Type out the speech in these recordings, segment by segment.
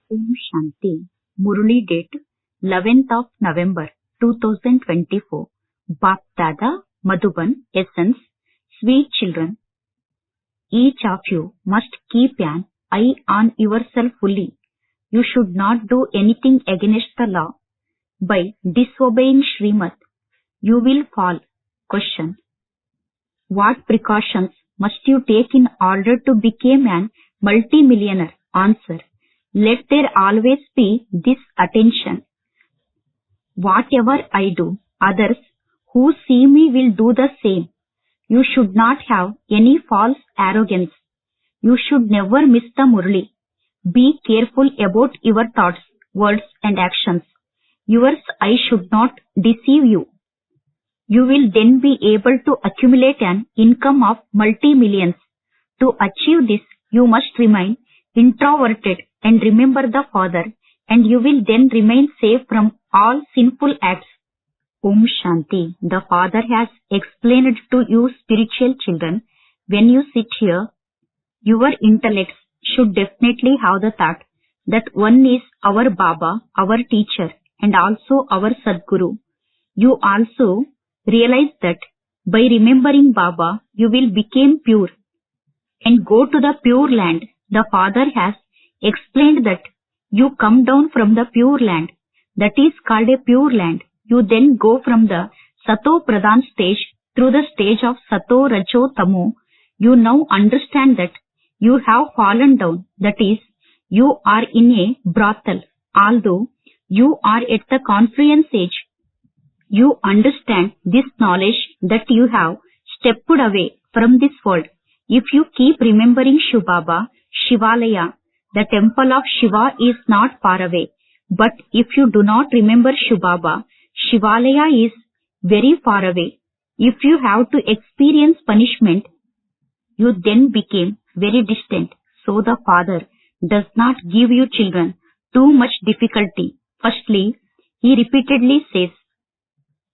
Om Shanti. Murli date 11th of November 2024. Bap Dada, Madhuban, Essence. Sweet children, each of you must keep an eye on yourself fully. You should not do anything against the law. By disobeying Srimad, you will fall. Question: what precautions must you take in order to become an multimillionaire? Answer: let there always be this attention. Whatever I do, others who see me will do the same. You should not have any false arrogance. You should never miss the Murli. Be careful about your thoughts, words and actions. Your eye should not deceive you. You will then be able to accumulate an income of multi-millions. To achieve this, you must remain introverted and remember the Father, and you will then remain safe from all sinful acts. Om Shanti. The Father has explained to you spiritual children, when you sit here, your intellects should definitely have the thought that one is our Baba, our teacher, and also our Sadguru. You also realize that by remembering Baba, you will become pure and go to the pure land. The Father has explained that you come down from the pure land, that is called a pure land. You then go from the Sato Pradhan stage through the stage of Sato Rajo Tamo. You now understand that you have fallen down, that is, you are in a brothel. Although you are at the confluence age, you understand this knowledge that you have stepped away from this world. If you keep remembering Shiv Baba, Shivalaya, the temple of Shiva is not far away. But if you do not remember Shiv Baba, Shivalaya is very far away. If you have to experience punishment, you then became very distant. So the Father does not give you children too much difficulty. Firstly, he repeatedly says,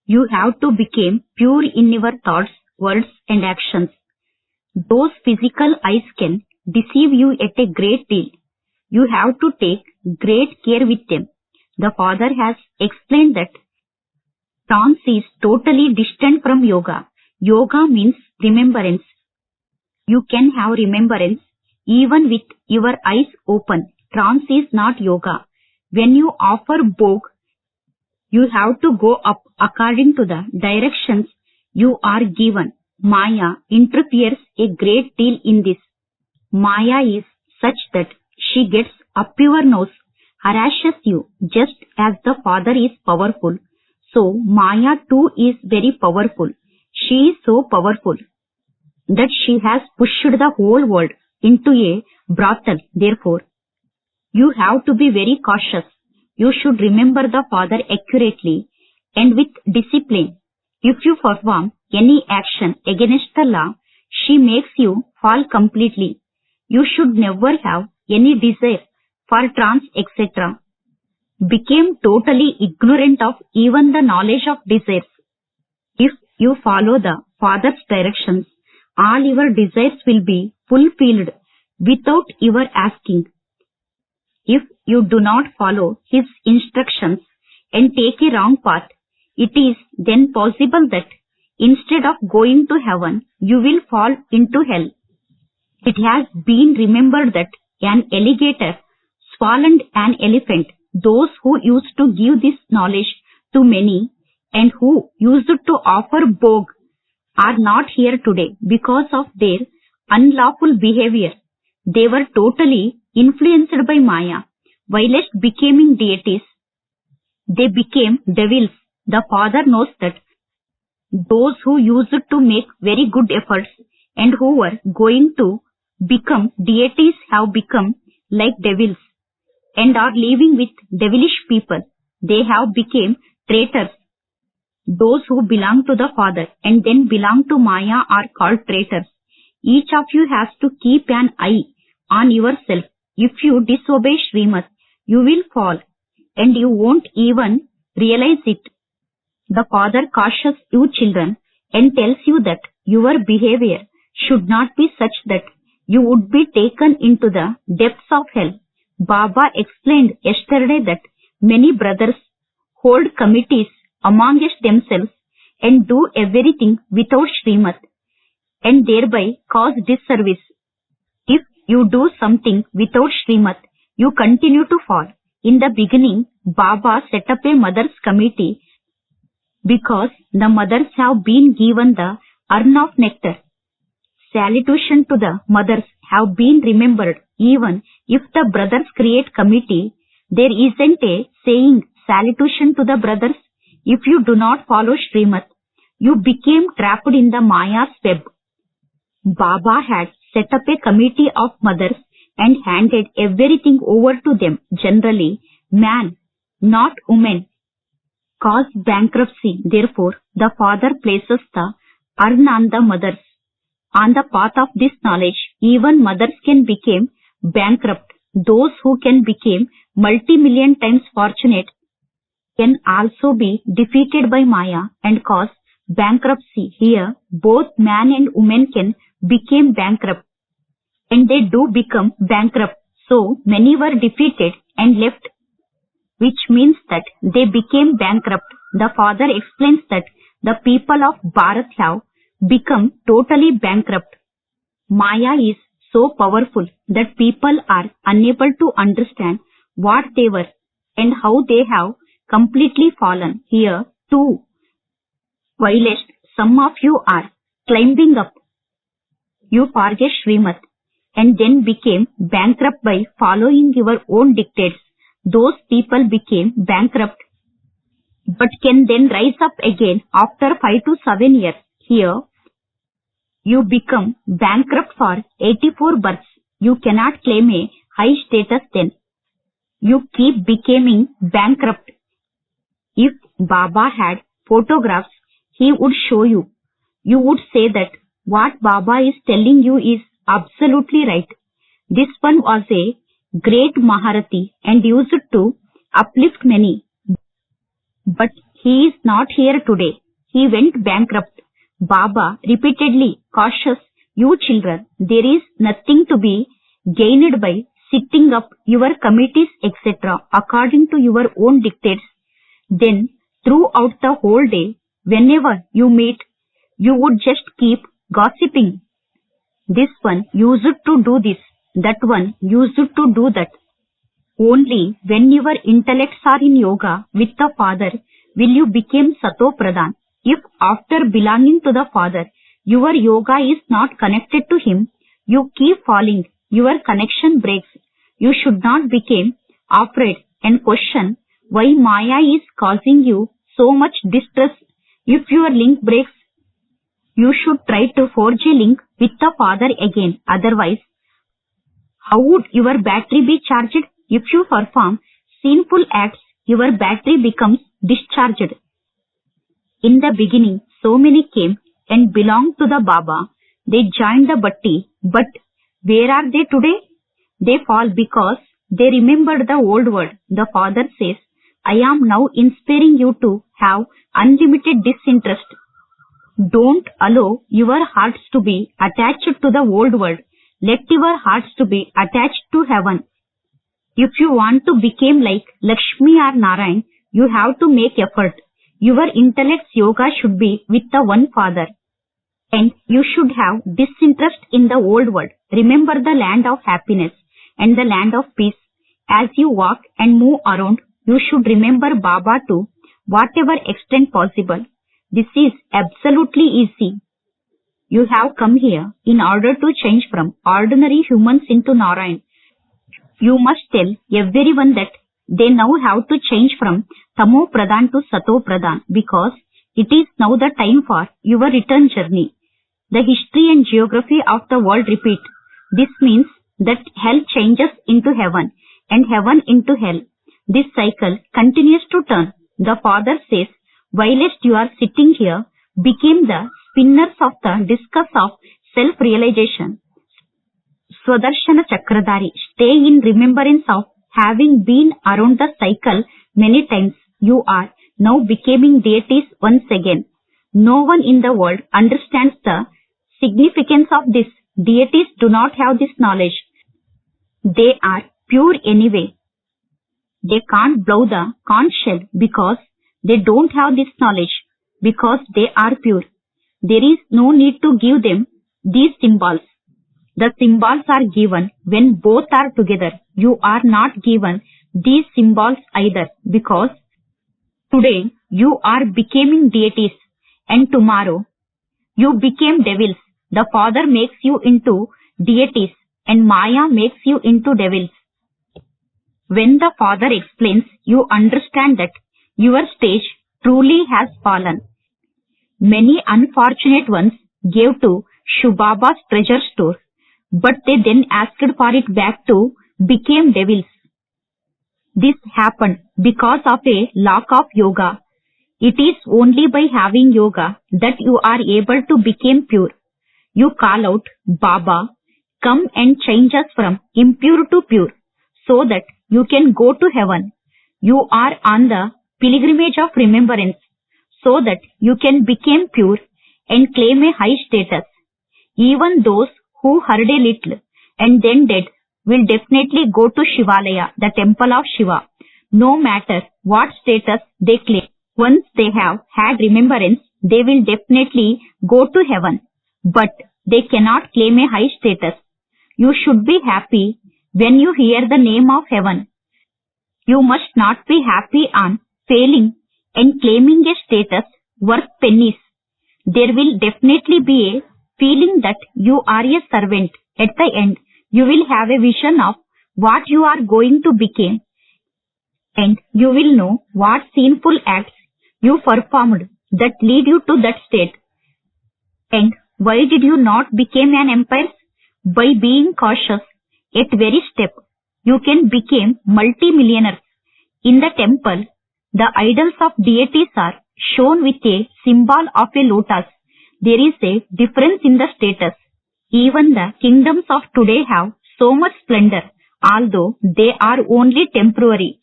you have to become pure in your thoughts, words and actions. Those physical eyes can deceive you at a great deal. You have to take great care with them. The Father has explained that trance is totally distant from yoga. Yoga means remembrance. You can have remembrance even with your eyes open. Trance is not yoga. When you offer bhog, you have to go up according to the directions you are given. Maya interferes a great deal in this. Maya is such that she gets up your nose, harasses you, just as the Father is powerful. So Maya too is very powerful. She is so powerful that she has pushed the whole world into a brothel. Therefore, you have to be very cautious. You should remember the Father accurately and with discipline. If you perform any action against the law, she makes you fall completely. You should never have any desire for trance, etc. Became totally ignorant of even the knowledge of desires. If you follow the Father's directions, all your desires will be fulfilled without your asking. If you do not follow his instructions and take a wrong path, it is then possible that instead of going to heaven, you will fall into hell. It has been remembered that an alligator swallowed an elephant. Those who used to give this knowledge to many and who used to offer bhog are not here today because of their unlawful behavior. They were totally influenced by Maya. Whilst becoming deities, they became devils. The Father knows that those who used to make very good efforts and who were going to become deities have become like devils and are living with devilish people. They have become traitors. Those who belong to the Father and then belong to Maya are called traitors. Each of you has to keep an eye on yourself. If you disobey Srimad, you will fall and you won't even realize it. The Father cautions you children and tells you that your behavior should not be such that you would be taken into the depths of hell. Baba explained yesterday that many brothers hold committees amongst themselves and do everything without Srimad and thereby cause disservice. If you do something without Srimad, you continue to fall. In the beginning, Baba set up a mothers committee because the mothers have been given the urn of nectar. Salutation to the mothers have been remembered. Even if the brothers create committee, there isn't a saying salutation to the brothers. If you do not follow Srimad, you became trapped in the Maya's web. Baba had set up a committee of mothers and handed everything over to them. Generally, man, not woman, cause bankruptcy. Therefore, the father places the urn on the mothers. On the path of this knowledge, even mothers can become bankrupt. Those who can become multi-million times fortunate can also be defeated by Maya and cause bankruptcy. Here, both man and woman can become bankrupt, and they do become bankrupt. So many were defeated and left, which means that they became bankrupt. The father explains that the people of Bharat have become totally bankrupt. Maya is so powerful that people are unable to understand what they were and how they have completely fallen. Here, too, whilst some of you are climbing up, you forget Srimad and then became bankrupt by following your own dictates. Those people became bankrupt but can then rise up again after 5 to 7 years. Here, you become bankrupt for 84 births. You cannot claim a high status then. You keep becoming bankrupt. If Baba had photographs, he would show you. You would say that what Baba is telling you is absolutely right. This one was a great Maharati and used to uplift many. But he is not here today. He went bankrupt. Baba repeatedly cautious you children, there is nothing to be gained by setting up your committees etc. according to your own dictates. Then throughout the whole day, whenever you meet, you would just keep gossiping. This one used to do this, that one used to do that. Only when your intellects are in yoga with the Father will you become Sato Pradhan. If after belonging to the Father, your yoga is not connected to Him, you keep falling, your connection breaks. You should not become afraid and question why Maya is causing you so much distress. If your link breaks, you should try to forge a link with the Father again. Otherwise, how would your battery be charged? If you perform sinful acts, your battery becomes discharged. In the beginning, so many came and belonged to the Baba. They joined the Bhatti, but where are they today? They fall because they remembered the old word. The Father says, I am now inspiring you to have unlimited disinterest. Don't allow your hearts to be attached to the old world. Let your hearts to be attached to heaven. If you want to become like Lakshmi or Narayan, you have to make effort. Your intellect's yoga should be with the one Father. And you should have disinterest in the old world. Remember the land of happiness and the land of peace. As you walk and move around, you should remember Baba to whatever extent possible. This is absolutely easy. You have come here in order to change from ordinary humans into Narayan. You must tell everyone that they now have to change from Tamo Pradhan to Sato Pradhan because it is now the time for your return journey. The history and geography of the world repeat. This means that hell changes into heaven and heaven into hell. This cycle continues to turn. The Father says, whilst you are sitting here, became the spinners of the discus of self-realization. Swadarshana Chakradhari, stay in remembrance of having been around the cycle many times. You are now becoming deities once again. No one in the world understands the significance of this. Deities do not have this knowledge. They are pure anyway. They can't blow the conch shell because they don't have this knowledge, because they are pure. There is no need to give them these symbols. The symbols are given when both are together. You are not given these symbols either, because today you are becoming deities and tomorrow you became devils. The Father makes you into deities and Maya makes you into devils. When the Father explains, you understand that your stage truly has fallen. Many unfortunate ones gave to Shubaba's treasure store, but they then asked for it back to became devils. This happened because of a lack of yoga. It is only by having yoga that you are able to become pure. You call out, Baba, come and change us from impure to pure, so that you can go to heaven. You are on the pilgrimage of remembrance, so that you can become pure and claim a high status. Even those who heard a little and then did will definitely go to Shivalaya, the temple of Shiva, no matter what status they claim. Once they have had remembrance, they will definitely go to heaven, but they cannot claim a high status. You should be happy when you hear the name of heaven. You must not be happy on failing and claiming a status worth pennies. There will definitely be a feeling that you are a servant. At the end, you will have a vision of what you are going to become, and you will know what sinful acts you performed that lead you to that state. And why did you not become an empire? By being cautious at very step, you can become multi-millionaires. In the temple, the idols of deities are shown with a symbol of a lotus. There is a difference in the status. Even the kingdoms of today have so much splendor, although they are only temporary.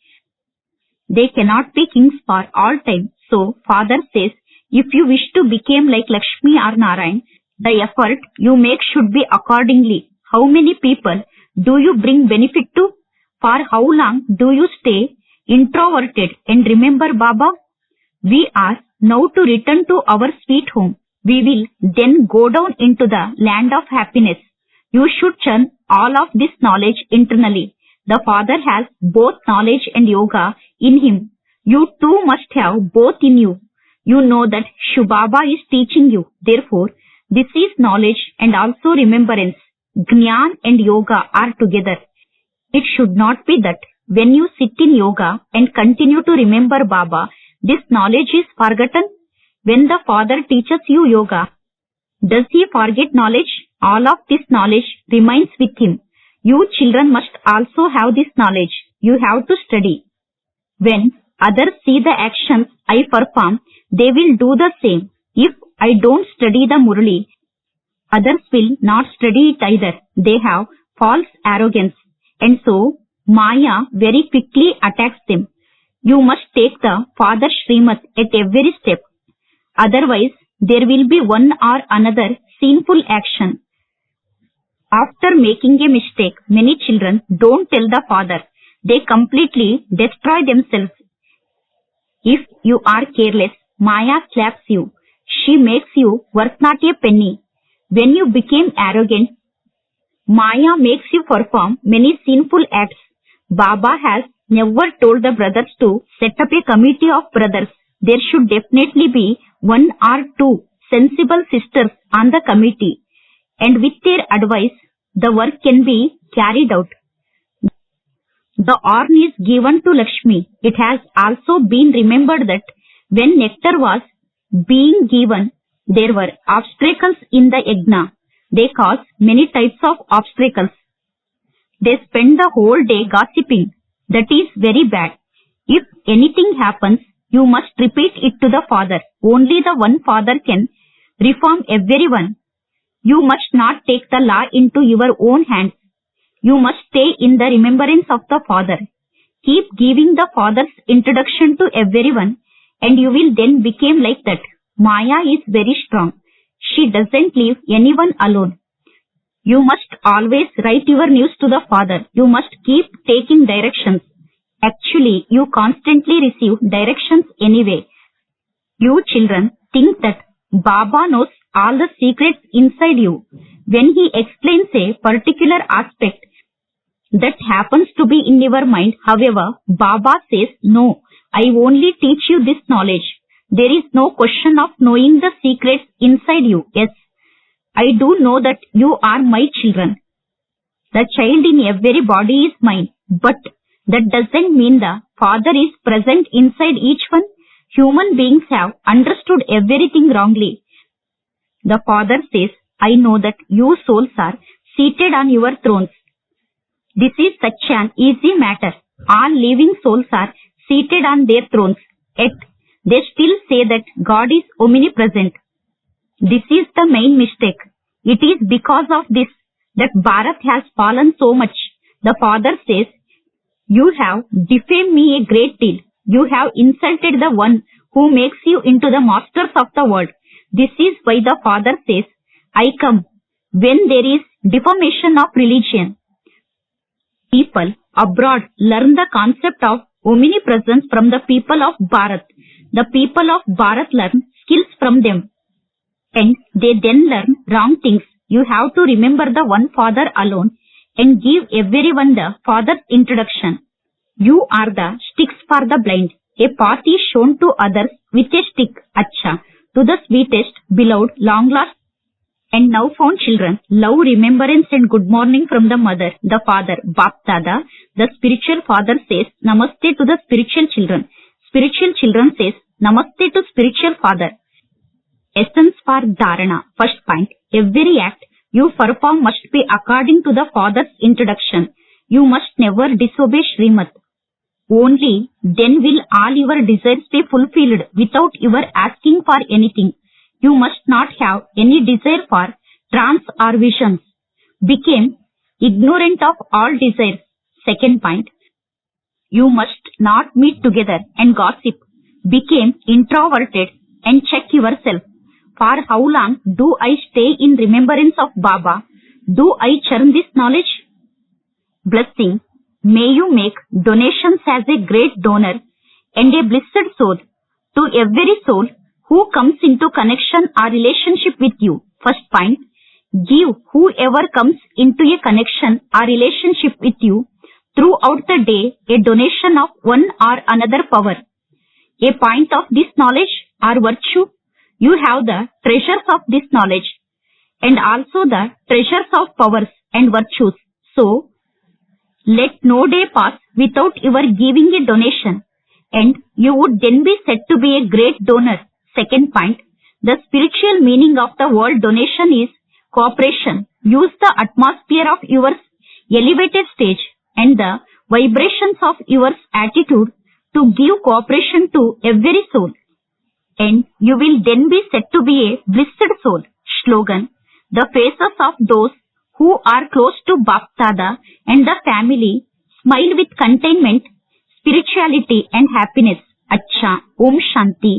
They cannot be kings for all time. So, Father says, if you wish to become like Lakshmi or Narayan, the effort you make should be accordingly. How many people do you bring benefit to? For how long do you stay introverted and remember Baba? We are now to return to our sweet home. We will then go down into the land of happiness. You should churn all of this knowledge internally. The Father has both knowledge and yoga in him. You too must have both in you. You know that Shubaba is teaching you. Therefore, this is knowledge and also remembrance. Jnana and yoga are together. It should not be that when you sit in yoga and continue to remember Baba, this knowledge is forgotten. When the Father teaches you yoga, does he forget knowledge? All of this knowledge remains with him. You children must also have this knowledge. You have to study. When others see the actions I perform, they will do the same. If I don't study the Murli, others will not study it either. They have false arrogance, and so Maya very quickly attacks them. You must take the Father's Srimad at every step. Otherwise, there will be one or another sinful action. After making a mistake, many children don't tell the Father. They completely destroy themselves. If you are careless, Maya slaps you. She makes you worth not a penny. When you became arrogant, Maya makes you perform many sinful acts. Baba has never told the brothers to set up a committee of brothers. There should definitely be one or two sensible sisters on the committee, and with their advice, the work can be carried out. The horn is given to Lakshmi. It has also been remembered that when nectar was being given, there were obstacles in the yajna. They cause many types of obstacles. They spend the whole day gossiping. That is very bad. If anything happens, you must repeat it to the Father. Only the one Father can reform everyone. You must not take the law into your own hands. You must stay in the remembrance of the Father. Keep giving the Father's introduction to everyone, and you will then become like that. Maya is very strong. She doesn't leave anyone alone. You must always write your news to the father. You must keep taking directions. Actually, you constantly receive directions anyway. You children think that Baba knows all the secrets inside you. When he explains a particular aspect that happens to be in your mind, however, Baba says, no, I only teach you this knowledge. There is no question of knowing the secrets inside you. Yes, I do know that you are my children. The child in every body is mine, but that doesn't mean the Father is present inside each one. Human beings have understood everything wrongly. The Father says, I know that you souls are seated on your thrones. This is such an easy matter. All living souls are seated on their thrones, yet they still say that God is omnipresent. This is the main mistake. It is because of this that Bharat has fallen so much. The Father says, you have defamed me a great deal. You have insulted the one who makes you into the masters of the world. This is why the Father says, I come when there is defamation of religion. People abroad learn the concept of omnipresence from the people of Bharat. The people of Bharat learn skills from them. And they then learn wrong things. You have to remember the one Father alone and give everyone the Father's introduction. You are the sticks for the blind. A path is shown to others with a stick, Acha, to the sweetest, beloved, long-lost and now found children. Love, remembrance and good morning from the mother, the father, Bap Dada. The spiritual father says, Namaste to the spiritual children. Spiritual children says, Namaste to spiritual father. Essence for Dharana. First point, every act you perform must be according to the Father's introduction. You must never disobey Srimad. Only then will all your desires be fulfilled without your asking for anything. You must not have any desire for trance or visions. Became ignorant of all desires. Second point, you must not meet together and gossip. Became introverted and check yourself. For how long do I stay in remembrance of Baba? Do I churn this knowledge? Blessing. May you make donations as a great donor and a blessed soul to every soul who comes into connection or relationship with you. First point, give whoever comes into a connection or relationship with you throughout the day a donation of one or another power. A point of this knowledge or virtue, you have the treasures of this knowledge and also the treasures of powers and virtues. So, let no day pass without your giving a donation, and you would then be said to be a great donor. Second point, the spiritual meaning of the word donation is cooperation. Use the atmosphere of your elevated stage and the vibrations of your attitude to give cooperation to every soul, and you will then be said to be a blessed soul. Slogan, the faces of those who are close to Baptada and the family smile with contentment, spirituality and happiness. Acha, Om Shanti.